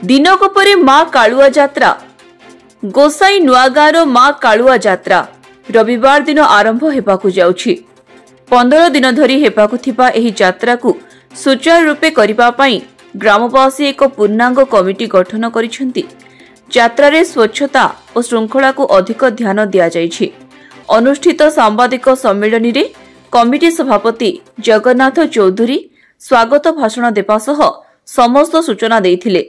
दिनक परे मां कालुआ यात्रा गोसाई नुआगाँर मां कालुआ यात्रा रविवार दिन आरंभ हेबाकु जाउछि। 15 दिन धरी हेबाकु थिबा एही यात्रा को सुचारू रूपे करिबा पई ग्रामवासी एक पूर्णांग कमिटी गठन करिसेंती। यात्रा रे स्वच्छता और श्रृंखला को अधिक ध्यान दिया जाइछि। अनुष्ठित सांबादिक सम्मेलन रे कमिटी सभापति जगन्नाथ चौधरी स्वागत भाषण देबा सह समस्त सूचना देइथिले।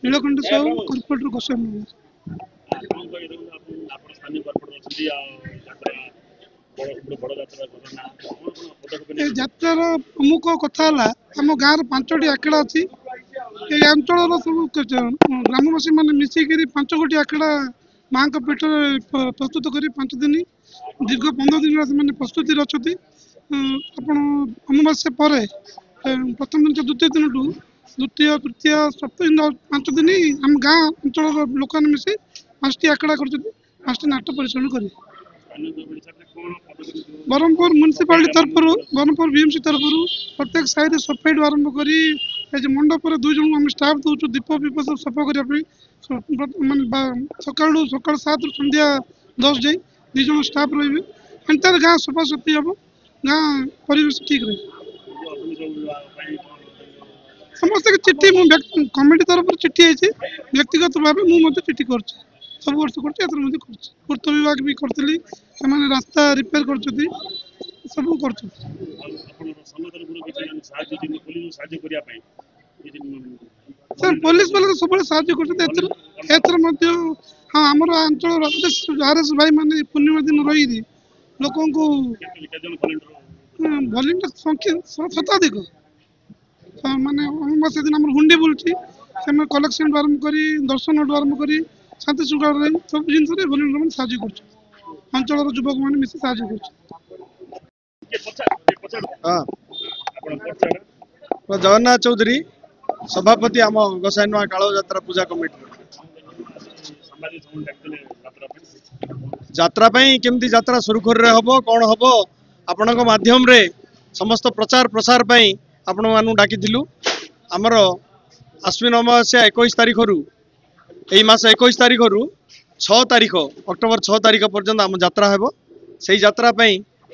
नीलकंठ साहू कॉर्पोरेटर गोसाई यात्रार प्रमुख कथा आम गाँव 5टी आखेड़ा अच्छी अंचल सब ग्रामवासी मैंने मिसिक 5 गोटी आखेड़ा माँ पीठ प्रस्तुत कर 5 दिन दीर्घ 15 दिन प्रस्तुति अच्छा अमावास्या पर प्रथम दिन द्वितीय दिन द्वितीय तृतीय सप्तम 5 दिन आम गाँ अंचल लोक मिसी 5टी आखेड़ा कर 5टी नाट्य परिचालन कर ब्रह्मपुर म्यूनिसिपालिटी तरफ ब्रह्मपुर बीएमसी तरफ प्रत्येक साइड सफाई आरंभ कर मंडप 2 जन आम स्टाफ दौर दीप दीप सब सफा करने सकाल 7 रु संध्या 10 जाए 2 जन स्टाफ रे एंटायर गाँ सफा सफी हम गाँ परिवेश ठीक रहे समस्त चिट्ठी कमिटी तरफ चिट्ठी आई व्यक्तिगत भाव मुझे चिट्ठी कर सब वर्ष कर पूर्त विभाग भी करी रास्ता रिपेयर कर सब कर पुलिस वाले तो सब साहय हाँ आम अंचल आरएस भाई माने पूर्णिमा दिन रही लोक वॉलंटियर संख्या शताधिक माने अमावास्या दिन हुंडी बुलूची कलेक्शन आरंभ कर दर्शन आरंभ कर शांति श्रृंखला सब जिन वॉलंटियर साहय कर अंचल युवक मैंने मिसी साहय कर जगन्नाथ चौधरी सभापति आम गोसाईनुआ कालुआ यात्रा पूजा कमिटी यात्रा केमती यात्रा सुरखुर हम कौन हम आपण माध्यम रे समस्त प्रचार प्रसार आपण मानू डाकी आमर आश्विन अमावास्या 21 तारीख रु यही मास 21 तारीख रु 6 तारीख अक्टोबर 6 तारीख पर्यंत आम यात्रा हेबो से यात्रा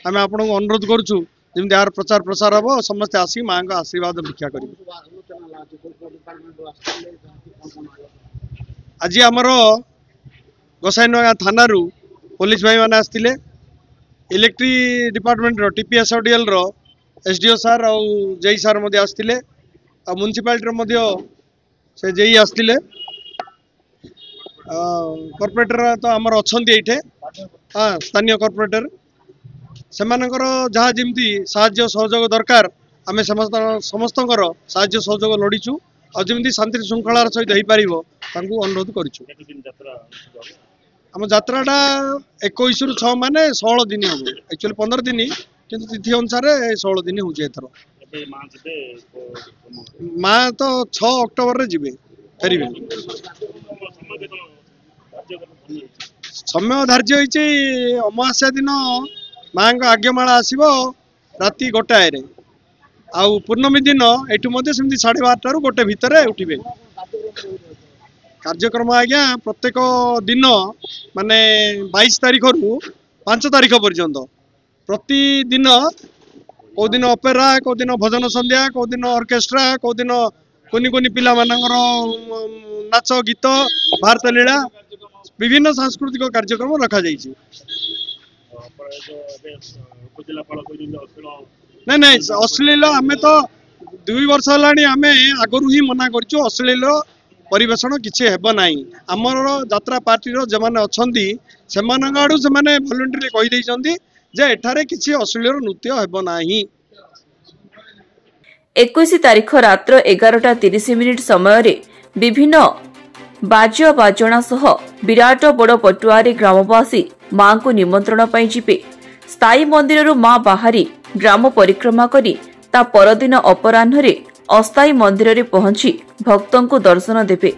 आम आपण अनुरोध करुचु जमी यार प्रचार प्रसार हम समस्ते आसी माँ का आशीर्वाद भिक्षा कर आज आमर गोसाईनुआ थाना पुलिस भाई मैंने आसते इलेक्ट्रिक डिपार्टमेंट टीपीएसओडीएल एसडीओ सार और जेई सार आसते म्यूनिसिपालिटी से जेई आसते कॉर्पोरेटर तो आमर अच्छा ये हाँ स्थानीय कॉर्पोरेटर से जहाँ जमी साहाय्य सहयोग दरकार आम समस्त साहाय्य सहयोग लोड़ीचु और जमी शांति श्रृंखलार सहित हो पार अनुरोध करूँ। आम यात्राटा 21 रु 6 माने 16 दिन हम एक्चुअली 15 दिन किंतु तिथि अनुसार 16 दिन हो माँ तो 6 अक्टोबर रे जीवे फेरबे समय धार्य होइचे अमावास्या दिन माँ का आज्ञामाला आसो राति 1टाए आउ पूर्णमी दिन एठू सेमती 12:30 रु 1 भितर उठे कार्यक्रम आज्ञा प्रत्येक दिन माने 22 तारीख रु 5 तारीख पर्यंत प्रतिदिन कौ दिन ऑपेरा कौ दिन भजन संध्या कौ दिन ऑर्केस्ट्रा कौ दिन कोनी पिला मानकर नाच गीत भारत लीला विभिन्न सांस्कृतिक कार्यक्रम रखा जाइए। नहीं अश्लील आम तो 2 वर्ष है आम आगु ही मना कर अश्लील परिवेषण किसी हेब ना आमर यात्रा पार्टी जो मैंने अच्छा से आड़ू से वॉलंटियरली कहीदे जे एठारे किसी अश्लील नृत्य हेब ना। 21 तारीख रात्र 11:30 समय विभिन्न बाज्य बाजणा सह विराट बड़ पटुआरे ग्रामवासी मां को निमंत्रण पाई जिबे। स्थायी मंदिर मां बाहरी ग्राम परिक्रमा करी ता परदिन अपराह्न अस्थायी मंदिर रे पहुंची भक्तों को दर्शन देबे।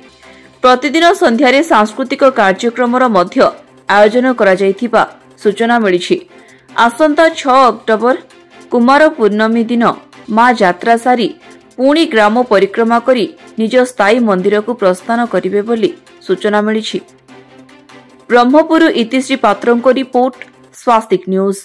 प्रतिदिन संध्यारे सांस्कृतिक कार्यक्रम मध्य आयोजन करा जायथिबा सूचना मिली। आसंता 6 अक्टोबर कुमार पूर्णमी दिन मां यात्रा सारी पुणी ग्राम परिक्रमा करी निज स्थायी मंदिर को प्रस्थान करिवे बोली सूचना मिली। ब्रह्मपुर इतिश्री पात्रों को रिपोर्ट, स्वास्तिक न्यूज।